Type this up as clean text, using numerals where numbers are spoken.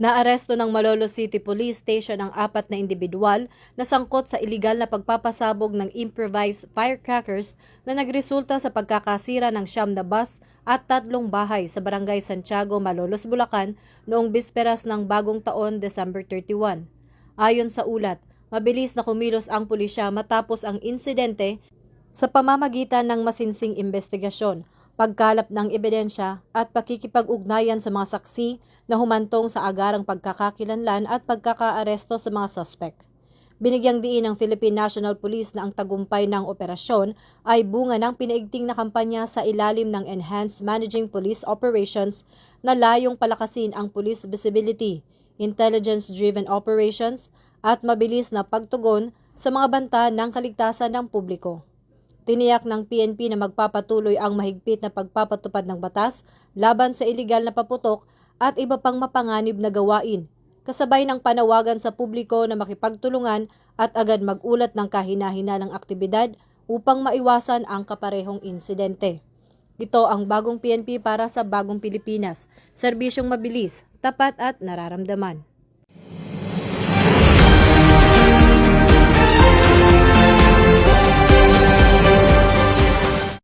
Naaresto ng Malolos City Police Station ang 4 na individual na sangkot sa iligal na pagpapasabog ng improvised firecrackers na nagresulta sa pagkakasira ng 9 na bus at 3 bahay sa Barangay Santiago, Malolos, Bulacan noong bisperas ng Bagong Taon, December 31. Ayon sa ulat, mabilis na kumilos ang pulisya matapos ang insidente sa pamamagitan ng masinsing investigasyon, pagkalap ng ebidensya at pakikipag-ugnayan sa mga saksi na humantong sa agarang pagkakakilanlan at pagkakaaresto sa mga sospek. Binigyang diin ng Philippine National Police na ang tagumpay ng operasyon ay bunga ng pinaigting na kampanya sa ilalim ng Enhanced Managing Police Operations na layong palakasin ang police visibility, intelligence-driven operations at mabilis na pagtugon sa mga banta ng kaligtasan ng publiko. Tiniyak ng PNP na magpapatuloy ang mahigpit na pagpapatupad ng batas laban sa iligal na paputok at iba pang mapanganib na gawain, kasabay ng panawagan sa publiko na makipagtulungan at agad magulat ng kahina-hinalang aktibidad upang maiwasan ang kaparehong insidente. Ito ang bagong PNP para sa bagong Pilipinas, serbisyong mabilis, tapat at nararamdaman.